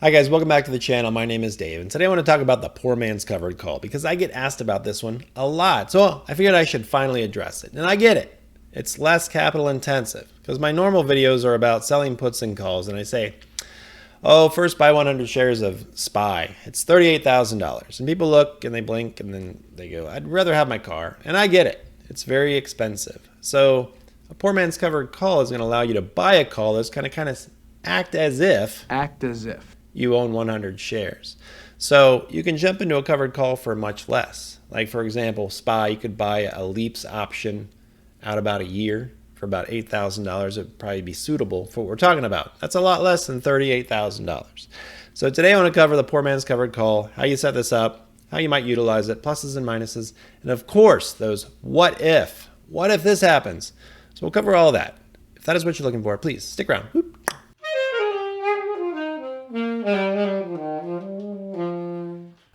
Hi guys, welcome back to the channel. My name is Dave, and today I want to talk about the poor man's covered call because I get asked about this one a lot. So I figured I should finally address it. And I get it. It's less capital intensive because my normal videos are about selling puts and calls, and I say, oh, first buy 100 shares of SPY. It's $38,000. And people look and they blink and then they go, I'd rather have my car. And I get it. It's very expensive. So a poor man's covered call is going to allow you to buy a call that's kind of act as if you own 100 shares. So you can jump into a covered call for much less. Like for example, SPY, you could buy a LEAPS option out about a year for about $8,000. It would probably be suitable for what we're talking about. That's a lot less than $38,000. So today I want to cover the poor man's covered call, how you set this up, how you might utilize it, pluses and minuses, and of course those what if this happens. So we'll cover all that. If that is what you're looking for, please stick around. Whoop.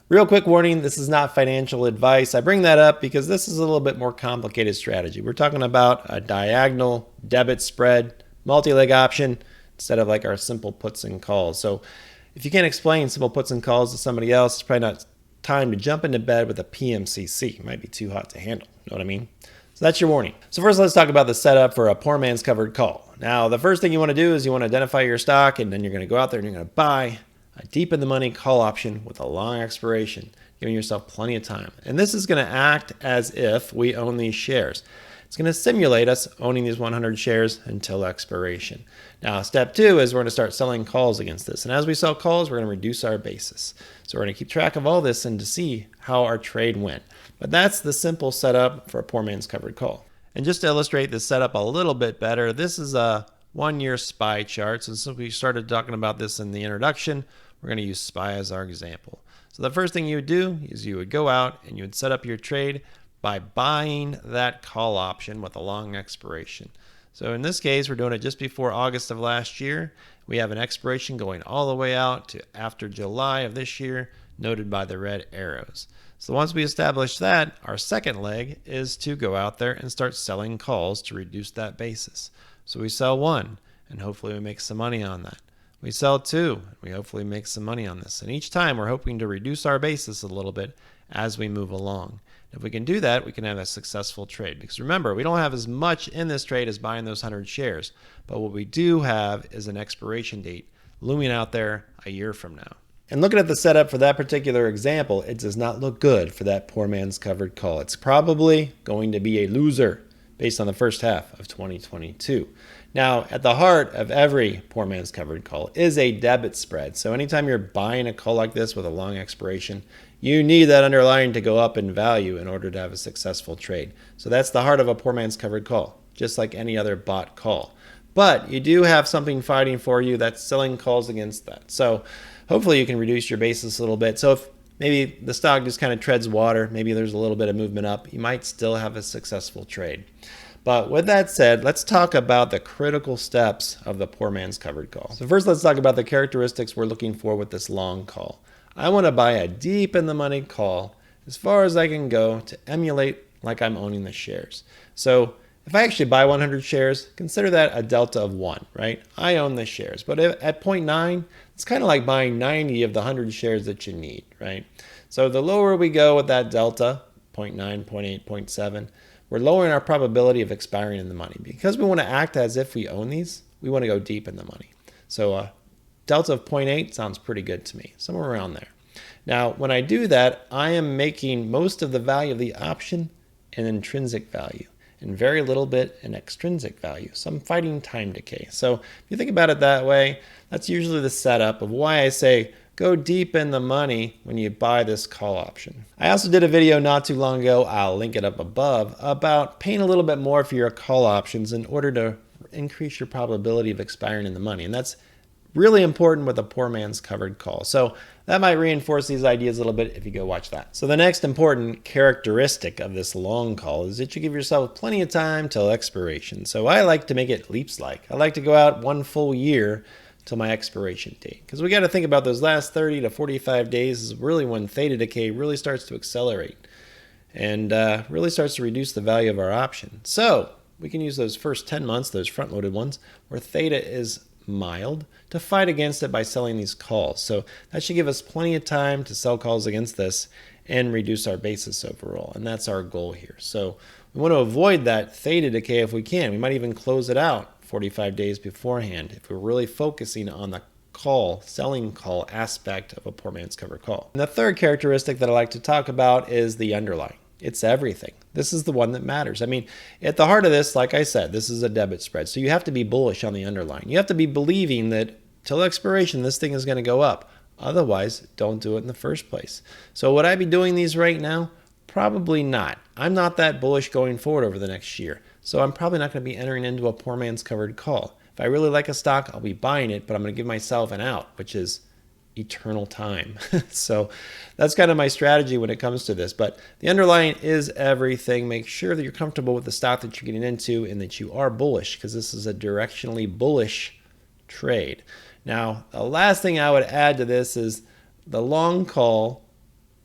Real quick warning, this is not financial advice. I bring that up because this is a little bit more complicated strategy. We're talking about a diagonal debit spread, multi-leg option, instead of like our simple puts and calls. So if you can't explain simple puts and calls to somebody else, it's probably not time to jump into bed with a PMCC. It might be too hot to handle, you know what I mean? So that's your warning. So first let's talk about the setup for a poor man's covered call. Now the first thing you want to do is you want to identify your stock, and then you're going to go out there and you're going to buy a deep in the money call option with a long expiration, giving yourself plenty of time. And this is going to act as if we own these shares. It's going to simulate us owning these 100 shares until expiration. Now, step two is we're going to start selling calls against this. And as we sell calls, we're going to reduce our basis. So we're going to keep track of all this and to see how our trade went. But that's the simple setup for a poor man's covered call. And just to illustrate this setup a little bit better, this is a 1-year SPY chart. So since we started talking about this in the introduction, we're going to use SPY as our example. So the first thing you would do is you would go out and you would set up your trade by buying that call option with a long expiration. So in this case, we're doing it just before August of last year. We have an expiration going all the way out to after July of this year, noted by the red arrows. So once we establish that, our second leg is to go out there and start selling calls to reduce that basis. So we sell one, and hopefully we make some money on that. We sell two, and we hopefully make some money on this. And each time we're hoping to reduce our basis a little bit as we move along. If we can do that, we can have a successful trade. Because remember, we don't have as much in this trade as buying those 100 shares. But what we do have is an expiration date looming out there a year from now. And looking at the setup for that particular example, it does not look good for that poor man's covered call. It's probably going to be a loser based on the first half of 2022. Now, at the heart of every poor man's covered call is a debit spread. So anytime you're buying a call like this with a long expiration, you need that underlying to go up in value in order to have a successful trade. So that's the heart of a poor man's covered call, just like any other bought call. But you do have something fighting for you that's selling calls against that. So hopefully you can reduce your basis a little bit. So if maybe the stock just kind of treads water, maybe there's a little bit of movement up, you might still have a successful trade. But with that said, let's talk about the critical steps of the poor man's covered call. So first, let's talk about the characteristics we're looking for with this long call. I want to buy a deep in the money call as far as I can go to emulate like I'm owning the shares. So if I actually buy 100 shares, consider that a delta of 1, right? I own the shares. But at 0.9, it's kind of like buying 90 of the 100 shares that you need, right? So the lower we go with that delta, 0.9, 0.8, 0.7, we're lowering our probability of expiring in the money. Because we want to act as if we own these, we want to go deep in the money. So a delta of 0.8 sounds pretty good to me, somewhere around there. Now, when I do that, I am making most of the value of the option an intrinsic value and very little bit an extrinsic value. So I'm fighting time decay. So if you think about it that way, that's usually the setup of why I say go deep in the money when you buy this call option. I also did a video not too long ago, I'll link it up above, about paying a little bit more for your call options in order to increase your probability of expiring in the money. And that's really important with a poor man's covered call. So that might reinforce these ideas a little bit if you go watch that. So the next important characteristic of this long call is that you give yourself plenty of time till expiration. So I like to make it leaps-like. I like to go out 1 full year till my expiration date. Because we got to think about those last 30 to 45 days is really when theta decay really starts to accelerate and really starts to reduce the value of our option. So we can use those first 10 months, those front-loaded ones, where theta is mild to fight against it by selling these calls. So that should give us plenty of time to sell calls against this and reduce our basis overall. And that's our goal here. So we want to avoid that theta decay if we can. We might even close it out 45 days beforehand if we're really focusing on the selling call aspect of a poor man's covered call. And the third characteristic that I like to talk about is the underlying. It's everything. This is the one that matters. I mean, at the heart of this, like I said, this is a debit spread. So you have to be bullish on the underlying. You have to be believing that till expiration, this thing is going to go up. Otherwise, don't do it in the first place. So would I be doing these right now? Probably not. I'm not that bullish going forward over the next year. So I'm probably not going to be entering into a poor man's covered call. If I really like a stock, I'll be buying it, but I'm going to give myself an out, which is eternal time. So that's kind of my strategy when it comes to this. But the underlying is everything. Make sure that you're comfortable with the stock that you're getting into and that you are bullish, because this is a directionally bullish trade. Now, the last thing I would add to this is the long call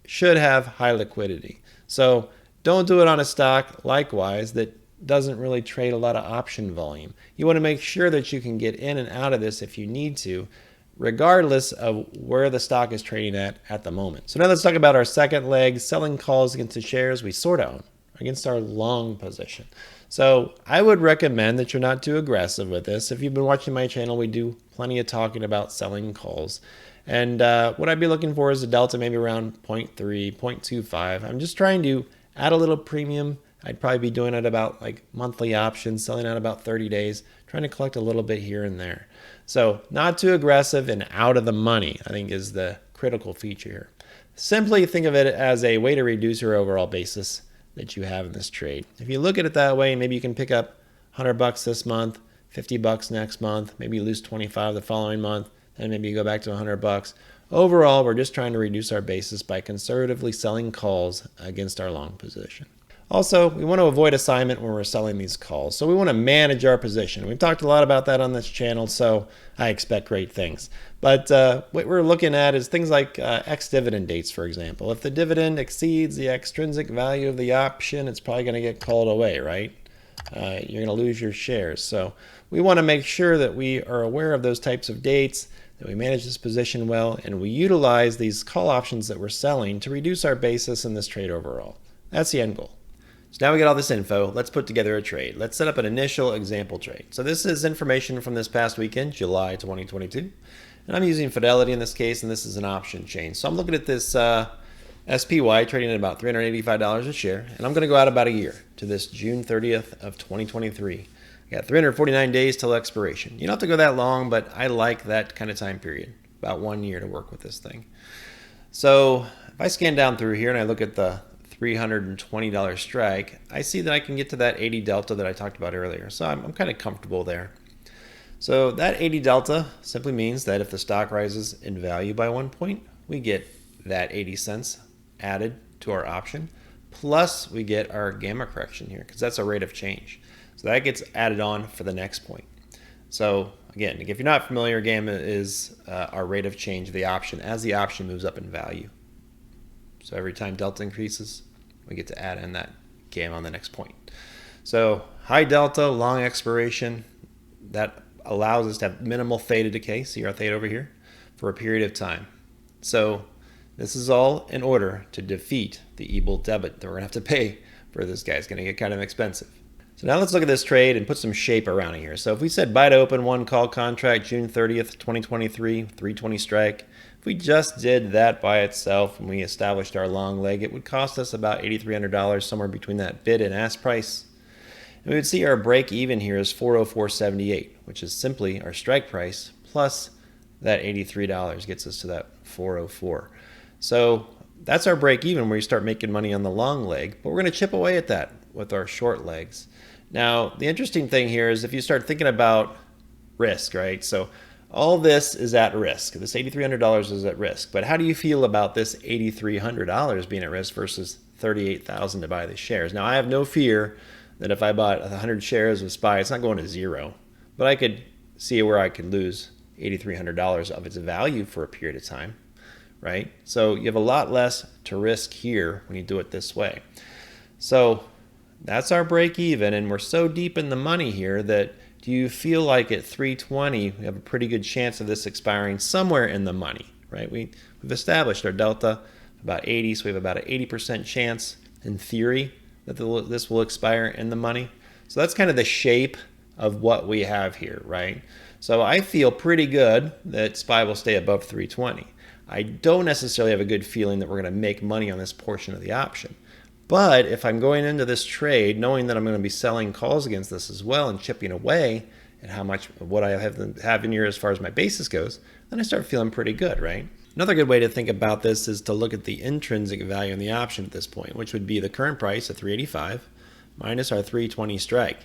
should have high liquidity. So don't do it on a stock, likewise, that doesn't really trade a lot of option volume. You want to make sure that you can get in and out of this if you need to, regardless of where the stock is trading at the moment. So now let's talk about our second leg, selling calls against the shares we sort of own, against our long position. So I would recommend that you're not too aggressive with this. If you've been watching my channel, we do plenty of talking about selling calls. And what I'd be looking for is a delta maybe around 0.3, 0.25. I'm just trying to add a little premium. I'd probably be doing it about like monthly options, selling out about 30 days, trying to collect a little bit here and there. So not too aggressive and out of the money, I think, is the critical feature here. Simply think of it as a way to reduce your overall basis that you have in this trade. If you look at it that way, maybe you can pick up $100 this month, $50 next month, maybe you lose 25 the following month, then maybe you go back to $100. Overall, we're just trying to reduce our basis by conservatively selling calls against our long position. Also, we want to avoid assignment when we're selling these calls. So we want to manage our position. We've talked a lot about that on this channel, so I expect great things. But what we're looking at is things like ex-dividend dates, for example. If the dividend exceeds the extrinsic value of the option, it's probably going to get called away, right? You're going to lose your shares. So we want to make sure that we are aware of those types of dates, that we manage this position well, and we utilize these call options that we're selling to reduce our basis in this trade overall. That's the end goal. So now we get all this info, let's put together a trade. Let's set up an initial example trade. So this is information from this past weekend, July 2022. And I'm using Fidelity in this case, and this is an option chain. So I'm looking at this SPY trading at about $385 a share, and I'm going to go out about a year to this June 30th of 2023. I got 349 days till expiration. You don't have to go that long, but I like that kind of time period, about 1 year to work with this thing. So if I scan down through here and I look at the $320 strike, I see that I can get to that 80 delta that I talked about earlier. So I'm kind of comfortable there. So that 80 delta simply means that if the stock rises in value by 1 point, we get that 80 cents added to our option, plus we get our gamma correction here, because that's a rate of change. So that gets added on for the next point. So again, if you're not familiar, gamma is our rate of change of the option as the option moves up in value. So every time delta increases, we get to add in that gamma on the next point. So high delta, long expiration, that allows us to have minimal theta decay, see our theta over here, for a period of time. So this is all in order to defeat the evil debit that we're going to have to pay for this guy. It's going to get kind of expensive. So now let's look at this trade and put some shape around it here. So if we said buy to open one call contract June 30th, 2023, 320 strike, if we just did that by itself and we established our long leg, it would cost us about $8,300, somewhere between that bid and ask price. And we would see our break even here is 404.78, which is simply our strike price plus that $83 gets us to that 404. So that's our break even where you start making money on the long leg, but we're going to chip away at that with our short legs. Now, the interesting thing here is if you start thinking about risk, right? So all this is at risk. This $8,300 is at risk. But how do you feel about this $8,300 being at risk versus $38,000 to buy the shares? Now, I have no fear that if I bought 100 shares of SPY, it's not going to zero. But I could see where I could lose $8,300 of its value for a period of time, right? So you have a lot less to risk here when you do it this way. So that's our break even, and we're so deep in the money here that do you feel like at 320 we have a pretty good chance of this expiring somewhere in the money, right? We've established our delta about 80, so we have about an 80% chance in theory that this will expire in the money. So that's kind of the shape of what we have here, right? So I feel pretty good that SPY will stay above 320. I don't necessarily have a good feeling that we're going to make money on this portion of the option. But if I'm going into this trade knowing that I'm going to be selling calls against this as well and chipping away at how much of what I have in here as far as my basis goes, then I start feeling pretty good, right? Another good way to think about this is to look at the intrinsic value in the option at this point, which would be the current price at 385 minus our 320 strike.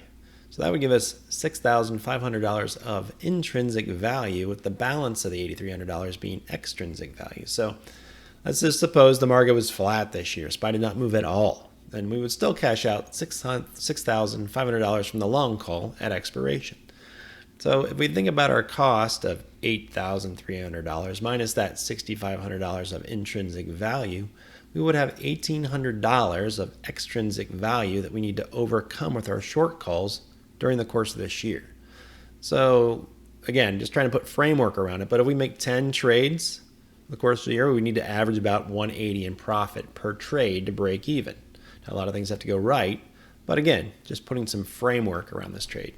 So that would give us $6,500 of intrinsic value, with the balance of the $8,300 being extrinsic value. So let's just suppose the market was flat this year. SPY did not move at all. Then we would still cash out $6,500 from the long call at expiration. So if we think about our cost of $8,300 minus that $6,500 of intrinsic value, we would have $1,800 of extrinsic value that we need to overcome with our short calls during the course of this year. So again, just trying to put framework around it, but if we make 10 trades in the course of the year, we need to average about 180 in profit per trade to break even. Now, a lot of things have to go right, but again, just putting some framework around this trade.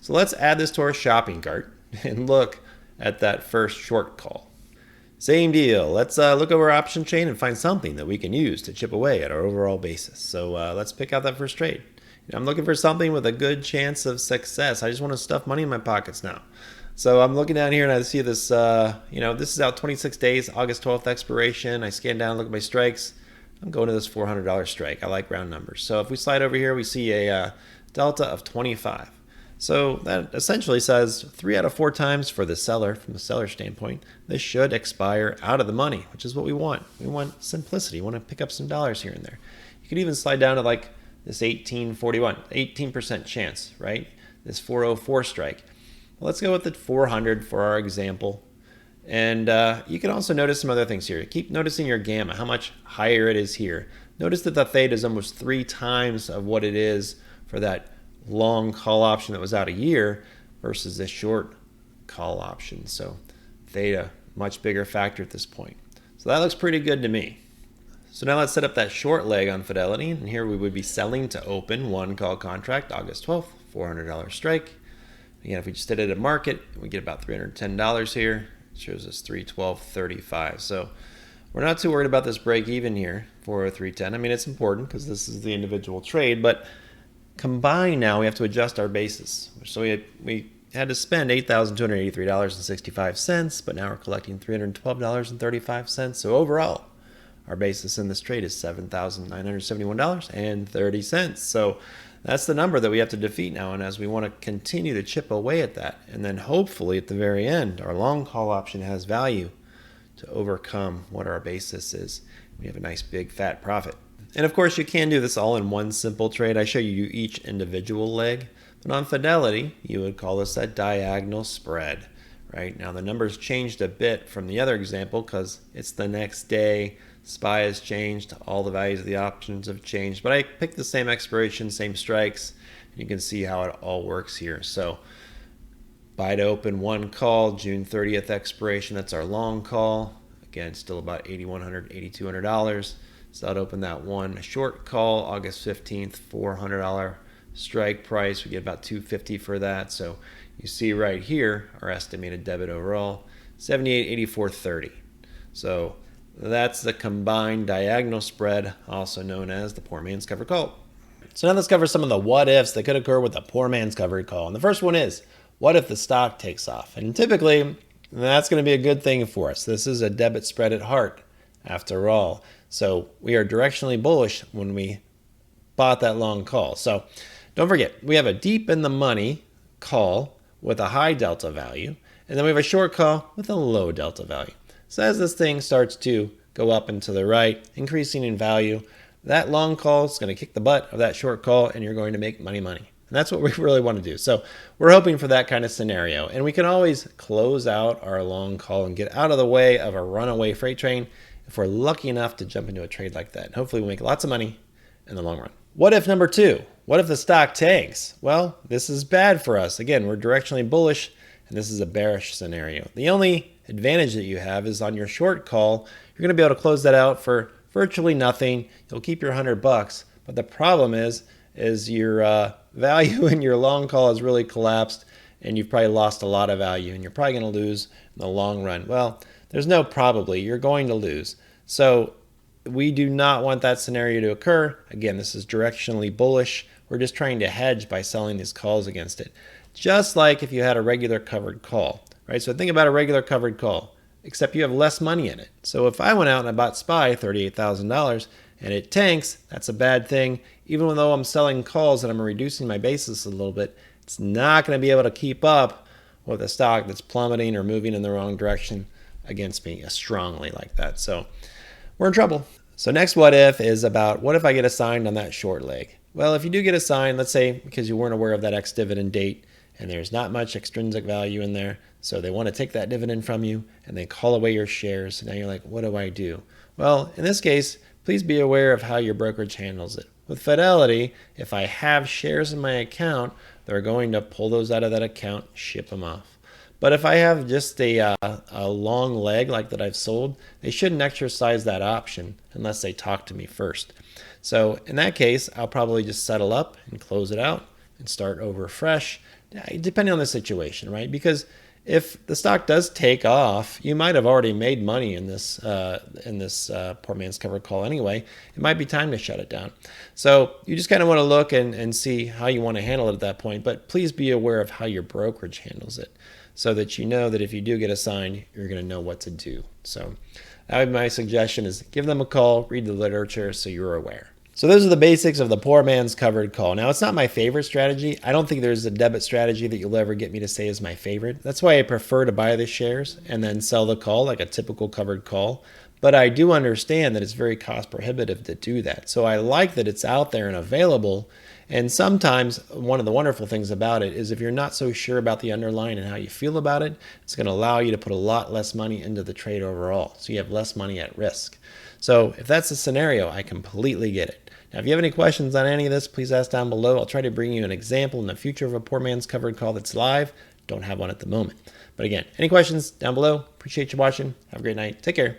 So let's add this to our shopping cart and look at that first short call. Same deal. Let's look over our option chain and find something that we can use to chip away at our overall basis. So let's pick out that first trade. I'm looking for something with a good chance of success. I just want to stuff money in my pockets now. So I'm looking down here and I see this, this is out 26 days, August 12th expiration. I scan down, look at my strikes. I'm going to this $400 strike. I like round numbers. So if we slide over here, we see a delta of 25. So that essentially says 3 out of 4 times for the seller, from the seller standpoint, this should expire out of the money, which is what we want. We want simplicity. We want to pick up some dollars here and there. You could even slide down to like this 1841, 18% chance, right? This 404 strike. Well, let's go with the 400 for our example. And you can also notice some other things here. Keep noticing your gamma, how much higher it is here. Notice that the theta is almost 3 times of what it is for that long call option that was out a year versus this short call option. So theta, much bigger factor at this point. So that looks pretty good to me. So now let's set up that short leg on Fidelity. And here we would be selling to open one call contract, August 12th, $400 strike. Again, if we just did it at market, we get about $310 here. It shows us 312.35. So we're not too worried about this break even here, 403.10. I mean, it's important because this is the individual trade, but combined now we have to adjust our basis. So we had to spend $8,283.65, but now we're collecting $312.35. So overall, our basis in this trade is $7,971.30. So that's the number that we have to defeat now, and as we want to continue to chip away at that, and then hopefully at the very end, our long call option has value to overcome what our basis is. We have a nice big fat profit. And of course, you can do this all in one simple trade. I show you each individual leg. But on Fidelity, you would call this a diagonal spread. Right? Now, the numbers changed a bit from the other example because it's the next day. SPY has changed. All the values of the options have changed. But I picked the same expiration, same strikes. And you can see how it all works here. So buy to open one call, June 30th expiration. That's our long call. Again, still about $8,100, $8,200. So I'd open that one short call, August 15th, $400 strike price. We get about $250 for that. So you see right here, our estimated debit overall, $78.84.30. So that's the combined diagonal spread, also known as the poor man's covered call. So now let's cover some of the what ifs that could occur with a poor man's covered call. And the first one is, what if the stock takes off? And typically, that's going to be a good thing for us. This is a debit spread at heart, after all. So we are directionally bullish when we bought that long call. So don't forget, we have a deep in the money call with a high delta value, and then we have a short call with a low delta value. So as this thing starts to go up and to the right, increasing in value, that long call is going to kick the butt of that short call, and you're going to make money. And that's what we really want to do. So we're hoping for that kind of scenario. And we can always close out our long call and get out of the way of a runaway freight train if we're lucky enough to jump into a trade like that. And hopefully we make lots of money in the long run. What if number 2? What if the stock tanks? Well, this is bad for us. Again, we're directionally bullish, and this is a bearish scenario. The only advantage that you have is on your short call, you're going to be able to close that out for virtually nothing. You'll keep your $100, but the problem is your value in your long call has really collapsed, and you've probably lost a lot of value, and you're probably going to lose in the long run. Well, there's no probably. You're going to lose. So we do not want that scenario to occur. Again, this is directionally bullish. We're just trying to hedge by selling these calls against it. Just like if you had a regular covered call, right? So think about a regular covered call, except you have less money in it. So if I went out and I bought SPY, $38,000, and it tanks, that's a bad thing. Even though I'm selling calls and I'm reducing my basis a little bit, it's not going to be able to keep up with a stock that's plummeting or moving in the wrong direction against me strongly like that. So we're in trouble. So next what if is about what if I get assigned on that short leg? Well, if you do get assigned, let's say because you weren't aware of that ex-dividend date and there's not much extrinsic value in there, so they want to take that dividend from you and they call away your shares. Now you're like, what do I do? Well, in this case, please be aware of how your brokerage handles it. With Fidelity, if I have shares in my account, they're going to pull those out of that account, ship them off. But if I have just a long leg like that I've sold, they shouldn't exercise that option unless they talk to me first. So in that case, I'll probably just settle up and close it out and start over fresh, depending on the situation, right? Because if the stock does take off, you might have already made money in this poor man's covered call anyway. It might be time to shut it down. So you just kind of want to look and see how you want to handle it at that point. But please be aware of how your brokerage handles it so that you know that if you do get assigned, you're going to know what to do. So that would be my suggestion is give them a call, read the literature so you're aware. So those are the basics of the poor man's covered call. Now, it's not my favorite strategy. I don't think there's a debit strategy that you'll ever get me to say is my favorite. That's why I prefer to buy the shares and then sell the call like a typical covered call. But I do understand that it's very cost prohibitive to do that. So I like that it's out there and available. And sometimes one of the wonderful things about it is if you're not so sure about the underlying and how you feel about it, it's going to allow you to put a lot less money into the trade overall. So you have less money at risk. So if that's the scenario, I completely get it. Now, if you have any questions on any of this, please ask down below. I'll try to bring you an example in the future of a poor man's covered call that's live. Don't have one at the moment. But again, any questions down below? Appreciate you watching. Have a great night. Take care.